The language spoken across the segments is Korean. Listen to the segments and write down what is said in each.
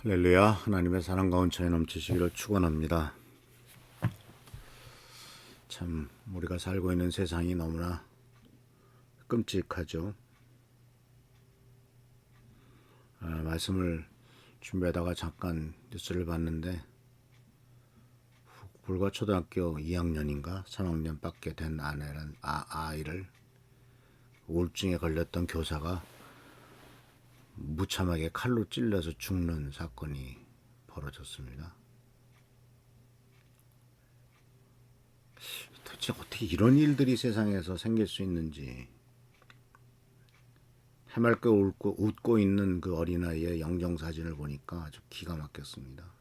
할렐루야. 하나님의 사랑과 은총이 넘치시기를 축원합니다. 참 우리가 살고 있는 세상이 너무나 끔찍하죠. 말씀을 준비하다가 잠깐 뉴스를 봤는데 불과 초등학교 2학년인가 3학년밖에 된 아이를 우울증에 걸렸던 교사가 무참하게 칼로 찔려서 죽는 사건이 벌어졌습니다. 도대체 어떻게 이런 일들이 세상에서 생길 수 있는지, 해맑게 웃고 있는 그 어린아이의 영정사진을 보니까 아주 기가 막혔습니다.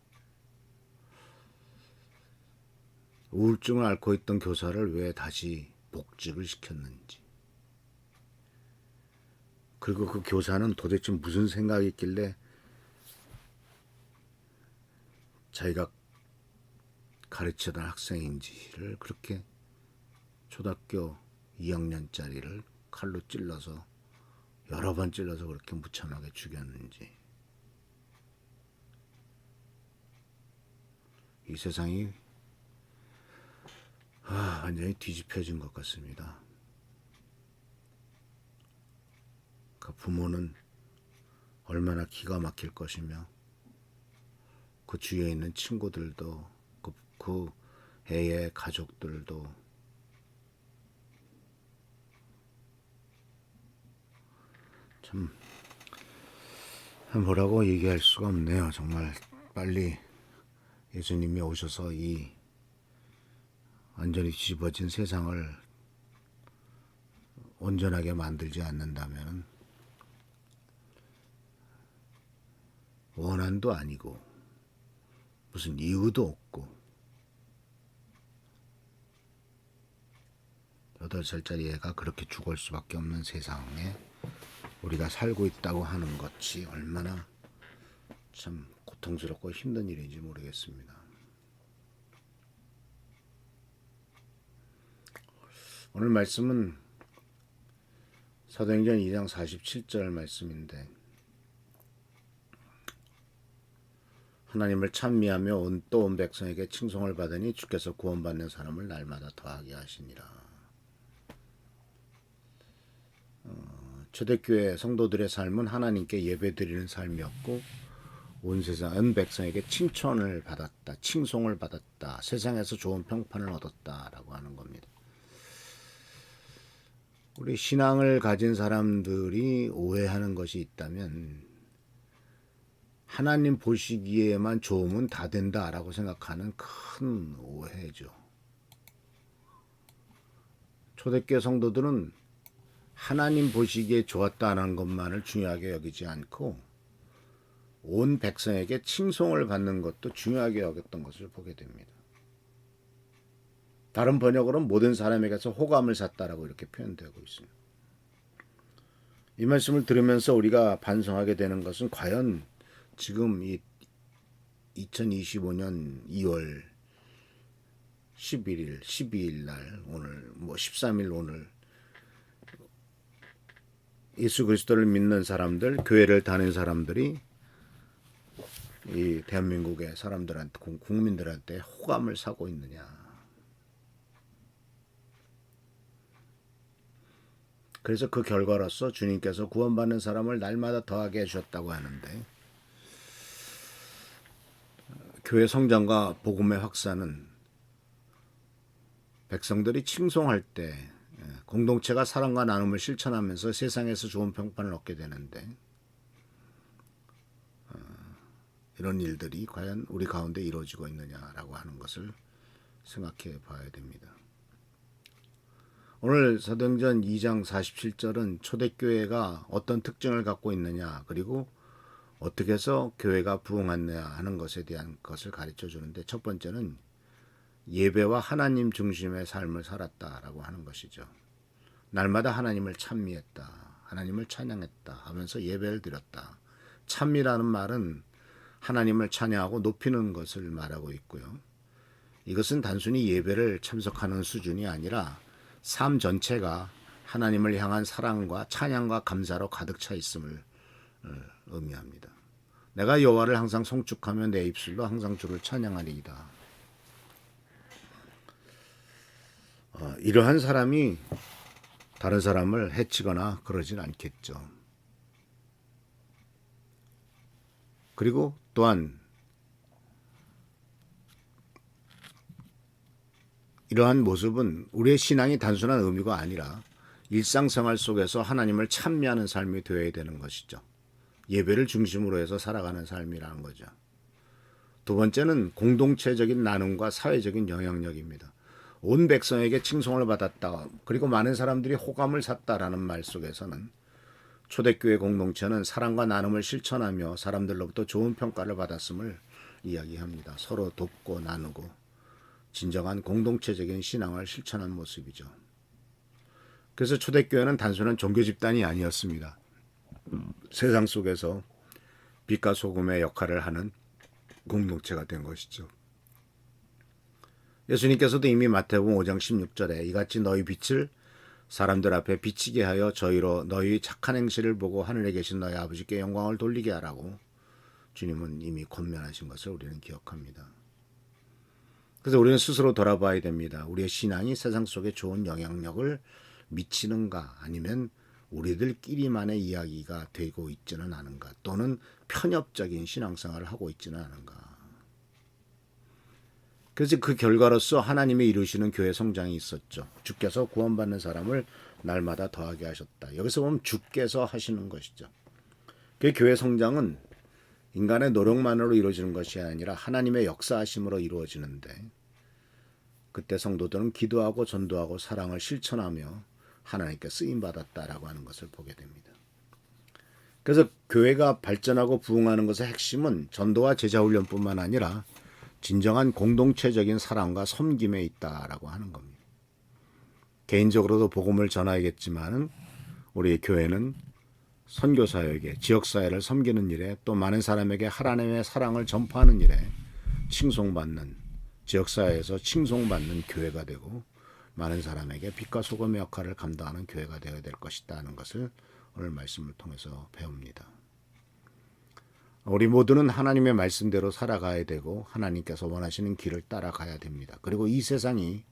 우울증을 앓고 있던 교사를 왜 다시 복직을 시켰는지, 그리고 그 교사는 도대체 무슨 생각이 있길래 자기가 가르치던 학생인지를 그렇게 초등학교 2학년짜리를 칼로 찔러서 여러 번 찔러서 그렇게 무참하게 죽였는지. 이 세상이 완전히 뒤집혀진 것 같습니다. 그 부모는 얼마나 기가 막힐 것이며 그 주위에 있는 친구들도 그 애의 가족들도 참 뭐라고 얘기할 수가 없네요. 정말 빨리 예수님이 오셔서 이 완전히 뒤집어진 세상을 온전하게 만들지 않는다면 원한도 아니고 무슨 이유도 없고 8살짜리 애가 그렇게 죽을 수밖에 없는 세상에 우리가 살고 있다고 하는 것이 얼마나 참 고통스럽고 힘든 일인지 모르겠습니다. 오늘 말씀은 사도행전 2장 47절 말씀인데, 하나님을 찬미하며 또 온 백성에게 칭송을 받으니 주께서 구원받는 사람을 날마다 더하게 하시니라. 초대교회 성도들의 삶은 하나님께 예배드리는 삶이었고 온 세상 온 백성에게 칭찬을 받았다, 칭송을 받았다, 세상에서 좋은 평판을 얻었다라고 하는 겁니다. 우리 신앙을 가진 사람들이 오해하는 것이 있다면 하나님 보시기에만 좋으면 다 된다라고 생각하는 큰 오해죠. 초대교회 성도들은 하나님 보시기에 좋았다는 것만을 중요하게 여기지 않고 온 백성에게 칭송을 받는 것도 중요하게 여겼던 것을 보게 됩니다. 다른 번역으로는 모든 사람에게서 호감을 샀다라고 이렇게 표현되고 있습니다. 이 말씀을 들으면서 우리가 반성하게 되는 것은 과연 지금 이 2025년 2월 11일, 12일 날, 오늘 13일 오늘 예수 그리스도를 믿는 사람들, 교회를 다니는 사람들이 이 대한민국의 사람들한테, 국민들한테 호감을 사고 있느냐. 그래서 그 결과로서 주님께서 구원받는 사람을 날마다 더하게 해주셨다고 하는데, 교회 성장과 복음의 확산은 백성들이 칭송할 때 공동체가 사랑과 나눔을 실천하면서 세상에서 좋은 평판을 얻게 되는데, 이런 일들이 과연 우리 가운데 이루어지고 있느냐라고 하는 것을 생각해 봐야 됩니다. 오늘 사도행전 2장 47절은 초대교회가 어떤 특징을 갖고 있느냐, 그리고 어떻게 해서 교회가 부흥하느냐 하는 것에 대한 것을 가르쳐 주는데, 첫 번째는 예배와 하나님 중심의 삶을 살았다라고 하는 것이죠. 날마다 하나님을 찬미했다, 하나님을 찬양했다 하면서 예배를 드렸다. 찬미라는 말은 하나님을 찬양하고 높이는 것을 말하고 있고요. 이것은 단순히 예배를 참석하는 수준이 아니라 삶 전체가 하나님을 향한 사랑과 찬양과 감사로 가득 차 있음을 의미합니다. 내가 여호와를 항상 송축하며 내 입술로 항상 주를 찬양하리이다. 이러한 사람이 다른 사람을 해치거나 그러진 않겠죠. 그리고 또한 이러한 모습은 우리의 신앙이 단순한 의미가 아니라 일상생활 속에서 하나님을 찬미하는 삶이 되어야 되는 것이죠. 예배를 중심으로 해서 살아가는 삶이라는 거죠. 두 번째는 공동체적인 나눔과 사회적인 영향력입니다. 온 백성에게 칭송을 받았다, 그리고 많은 사람들이 호감을 샀다라는 말 속에서는 초대교회 공동체는 사랑과 나눔을 실천하며 사람들로부터 좋은 평가를 받았음을 이야기합니다. 서로 돕고 나누고 진정한 공동체적인 신앙을 실천한 모습이죠. 그래서 초대교회는 단순한 종교 집단이 아니었습니다. 세상 속에서 빛과 소금의 역할을 하는 공동체가 된 것이죠. 예수님께서도 이미 마태복음 5장 16절에 이같이 너희 빛을 사람들 앞에 비치게 하여 저희로 너희 착한 행실을 보고 하늘에 계신 너희 아버지께 영광을 돌리게 하라고 주님은 이미 권면하신 것을 우리는 기억합니다. 그래서 우리는 스스로 돌아봐야 됩니다. 우리의 신앙이 세상 속에 좋은 영향력을 미치는가, 아니면 우리들끼리만의 이야기가 되고 있지는 않은가, 또는 편협적인 신앙생활을 하고 있지는 않은가. 그래서 그 결과로서 하나님이 이루시는 교회 성장이 있었죠. 주께서 구원받는 사람을 날마다 더하게 하셨다. 여기서 보면 주께서 하시는 것이죠. 그 교회 성장은 인간의 노력만으로 이루어지는 것이 아니라 하나님의 역사하심으로 이루어지는데, 그때 성도들은 기도하고 전도하고 사랑을 실천하며 하나님께 쓰임받았다라고 하는 것을 보게 됩니다. 그래서 교회가 발전하고 부흥하는 것의 핵심은 전도와 제자훈련뿐만 아니라 진정한 공동체적인 사랑과 섬김에 있다라고 하는 겁니다. 개인적으로도 복음을 전하겠지만 우리의 교회는 선교사에게, 지역사회를 섬기는 일에, 또 많은 사람에게 하나님의 사랑을 전파하는 일에 칭송받는, 지역사회에서 칭송받는 교회가 되고 많은 사람에게 빛과 소금의 역할을 감당하는 교회가 되어야 될 것이다 하는 것을 오늘 말씀을 통해서 배웁니다. 우리 모두는 하나님의 말씀대로 살아가야 되고 하나님께서 원하시는 길을 따라가야 됩니다. 그리고 이 세상이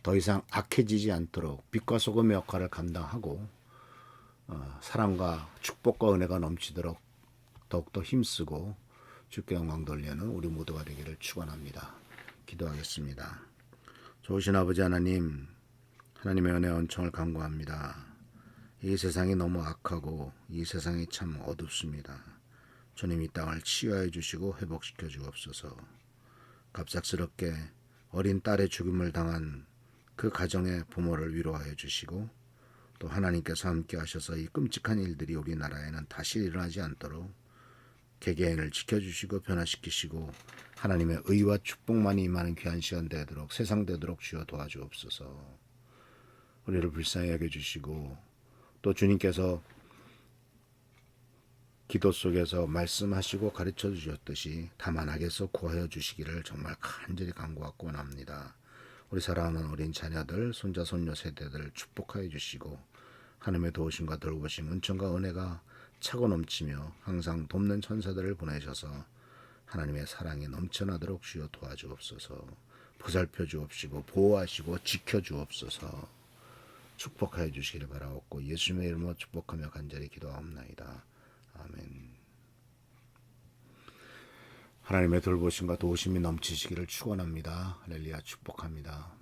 더 이상 악해지지 않도록 빛과 소금의 역할을 감당하고 사랑과 축복과 은혜가 넘치도록 더욱더 힘쓰고 주께 영광 돌리는 우리 모두가 되기를 축원합니다. 기도하겠습니다. 좋으신 아버지 하나님, 하나님의 은혜 은총을 간구합니다. 이 세상이 너무 악하고 이 세상이 참 어둡습니다. 주님, 이 땅을 치유해 주시고 회복시켜 주옵소서. 갑작스럽게 어린 딸의 죽음을 당한 그 가정의 부모를 위로하여 주시고, 또 하나님께서 함께 하셔서 이 끔찍한 일들이 우리나라에는 다시 일어나지 않도록 개개인을 지켜주시고 변화시키시고 하나님의 의와 축복만이 임하는 귀한 시간 되도록, 세상 되도록 주여 도와주옵소서. 우리를 불쌍히 여겨주시고, 또 주님께서 기도 속에서 말씀하시고 가르쳐 주셨듯이 다만 악에서 구하여 주시기를 정말 간절히 간구하고 원합니다. 우리 사랑하는 어린 자녀들, 손자 손녀 세대들을 축복하여 주시고 하나님의 도우심과 돌보심, 은총과 은혜가 차고 넘치며 항상 돕는 천사들을 보내셔서 하나님의 사랑이 넘쳐나도록 주여 도와주옵소서. 보살펴 주옵시고 보호하시고 지켜 주옵소서. 축복하여 주시기를 바라옵고 예수님의 이름으로 축복하며 간절히 기도하옵나이다. 아멘. 하나님의 돌보심과 도우심이 넘치시기를 축원합니다. 할렐루야. 축복합니다.